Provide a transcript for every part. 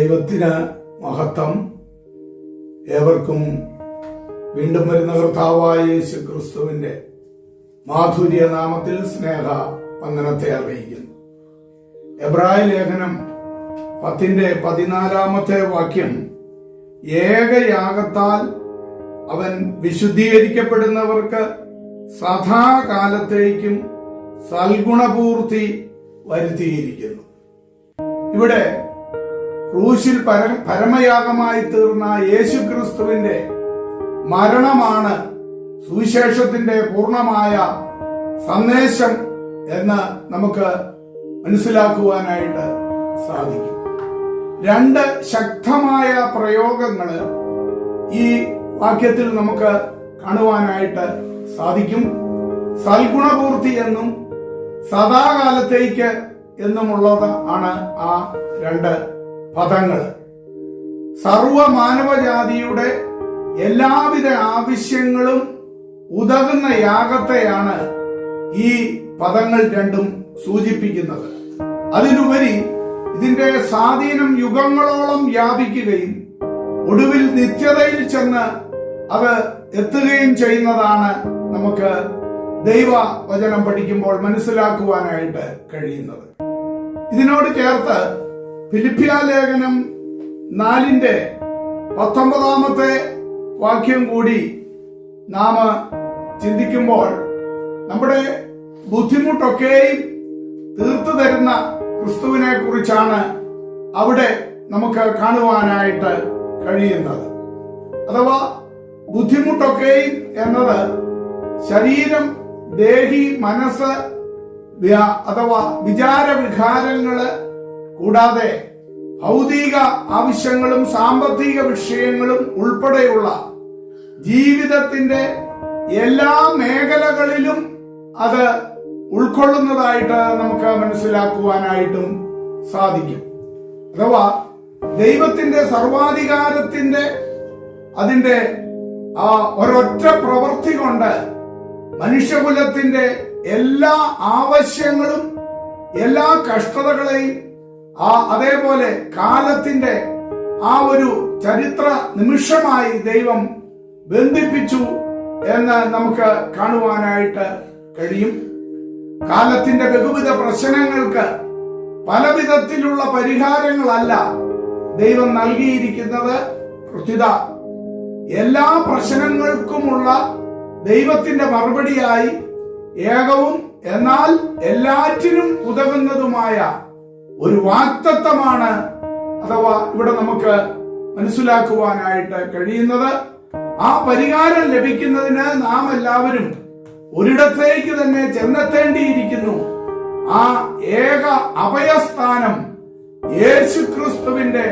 ദൈവത്തിന് മഹത്വം. ഏവർക്കും വീണ്ടും വരുന്ന കർത്താവായ യേശു ക്രിസ്തുവിന്റെ മാധുര്യ നാമത്തിൽ സ്നേഹ വന്ദനത്തെ അറിയിക്കുന്നു. എബ്രായ ലേഖനം 10:14 വാക്യം, ഏകയാഗത്താൽ അവൻ വിശുദ്ധീകരിക്കപ്പെടുന്നവർക്ക് സദാകാലത്തേക്കും സൽഗുണപൂർത്തി വരുത്തിയിരിക്കുന്നു. ഇവിടെ ക്രൂശിൽ പരമയാഗമായി തീർന്ന യേശു ക്രിസ്തുവിന്റെ മരണമാണ് സുവിശേഷത്തിന്റെ പൂർണ്ണമായ സന്ദേശം എന്ന് നമുക്ക് മനസ്സിലാക്കുവാനായിട്ട് സാധിക്കും. രണ്ട് ശക്തമായ പ്രയോഗങ്ങൾ ഈ വാക്യത്തിൽ നമുക്ക് കാണുവാനായിട്ട് സാധിക്കും. സൽഗുണപൂർത്തി എന്നും സദാകാലത്തേക്ക് എന്നുമുള്ളത് ആണ് ആ രണ്ട് പദങ്ങൾ. സർവ മാനവജാതിയുടെ എല്ലാവിധ ആവശ്യങ്ങളും ഉതകുന്ന യാഗത്തെയാണ് ഈ പദങ്ങൾ രണ്ടും സൂചിപ്പിക്കുന്നത്. അതിനുപരി ഇതിന്റെ സ്വാധീനം യുഗങ്ങളോളം വ്യാപിക്കുകയും ഒടുവിൽ നിത്യതയിൽ ചെന്ന് അത് എത്തുകയും ചെയ്യുന്നതാണ് നമുക്ക് ദൈവവചനം പഠിക്കുമ്പോൾ മനസ്സിലാക്കുവാനായിട്ട് കഴിയുന്നത്. ഇതിനോട് ചേർത്ത് ഫിലിപ്പിയ ലേഖനം 4:19 വാക്യം കൂടി നാം ചിന്തിക്കുമ്പോൾ നമ്മുടെ ബുദ്ധിമുട്ടൊക്കെയും തീർത്തു തരുന്ന ക്രിസ്തുവിനെ കുറിച്ചാണ് അവിടെ നമുക്ക് കാണുവാനായിട്ട് കഴിയുന്നത്. അഥവാ ബുദ്ധിമുട്ടൊക്കെയും എന്നത് ശരീരം, ദേഹി, മനസ്സ് അഥവാ വിചാരവികാരങ്ങള് കൂടാതെ ഭൗതിക ആവശ്യങ്ങളും സാമ്പത്തിക വിഷയങ്ങളും ഉൾപ്പെടെയുള്ള ജീവിതത്തിന്റെ എല്ലാ മേഖലകളിലും അത് ഉൾക്കൊള്ളുന്നതായിട്ട് നമുക്ക് മനസ്സിലാക്കുവാനായിട്ടും സാധിക്കും. അഥവാ ദൈവത്തിന്റെ സർവാധികാരത്തിന്റെ അതിന്റെ ഒരൊറ്റ പ്രവൃത്തി കൊണ്ട് മനുഷ്യകുലത്തിന്റെ എല്ലാ ആവശ്യങ്ങളും എല്ലാ കഷ്ടതകളെയും അതേപോലെ കാലത്തിന്റെ ഒരു ചരിത്ര നിമിഷമായി ദൈവം ബന്ധിപ്പിച്ചു എന്ന് നമുക്ക് കാണുവാനായിട്ട് കഴിയും. കാലത്തിന്റെ ബഹുവിധ പ്രശ്നങ്ങൾക്ക് പല വിധത്തിലുള്ള പരിഹാരങ്ങളല്ല ദൈവം നൽകിയിരിക്കുന്നത്. പ്രത്യുത എല്ലാ പ്രശ്നങ്ങൾക്കുമുള്ള ദൈവത്തിന്റെ മറുപടിയായി ഏകവും എന്നാൽ എല്ലാറ്റിനും ഉതകുന്നതുമായ ഒരു വാഗ്ദത്തമാണ് അഥവാ ഇവിടെ നമുക്ക് മനസ്സിലാക്കുവാനായിട്ട് കഴിയുന്നത്. ആ പരിഹാരം ലഭിക്കുന്നതിന് നാം എല്ലാവരും ഒരിടത്തേക്ക് തന്നെ ചെന്നെത്തേണ്ടിയിരിക്കുന്നു. ആ ഏക അഭയസ്ഥാനം യേശു ക്രിസ്തുവിന്റെ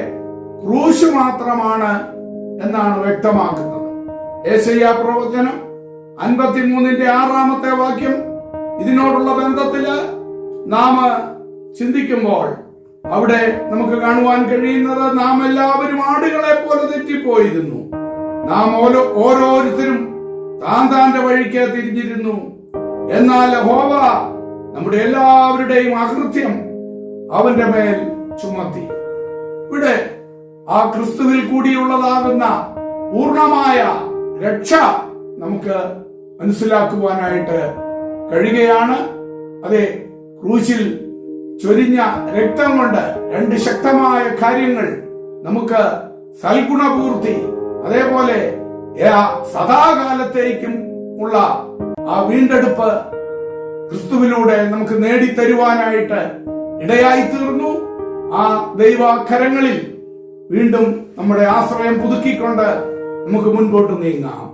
ക്രൂശ് മാത്രമാണ് എന്നാണ് വ്യക്തമാക്കുന്നത്. യെശയ്യാ പ്രവചനം 53:6 വാക്യം ഇതിനോടുള്ള ബന്ധത്തില് നാം ചിന്തിക്കുമ്പോൾ അവിടെ നമുക്ക് കാണുവാൻ കഴിയുന്നത്, നാം എല്ലാവരും ആടുകളെ പോലെ തെറ്റിപ്പോയിരുന്നു, നാം ഓരോരുത്തരും താന്റെ വഴിക്ക് തിരിഞ്ഞിരുന്നു, എന്നാൽ യഹോവ നമ്മുടെ എല്ലാവരുടെയും അകൃത്യം അവന്റെ മേൽ ചുമത്തി. ഇവിടെ ആ ക്രിസ്തുവിൽ കൂടിയുള്ളതാകുന്ന പൂർണ്ണമായ രക്ഷ നമുക്ക് മനസ്സിലാക്കുവാനായിട്ട് കഴിയുകയാണ്. അതെ, ക്രൂശിൽ ചൊരിഞ്ഞ രക്തം കൊണ്ട് രണ്ട് ശക്തമായ കാര്യങ്ങൾ നമുക്ക് സൽഗുണപൂർത്തി, അതേപോലെ സദാകാലത്തേക്കും ഉള്ള ആ വീണ്ടെടുപ്പ് ക്രിസ്തുവിലൂടെ നമുക്ക് നേടിത്തരുവാനായിട്ട് ഇടയായി തീർന്നു. ആ ദൈവകരങ്ങളിൽ വീണ്ടും നമ്മുടെ ആശ്രയം പുതുക്കിക്കൊണ്ട് നമുക്ക് മുൻപോട്ട് നീങ്ങാം.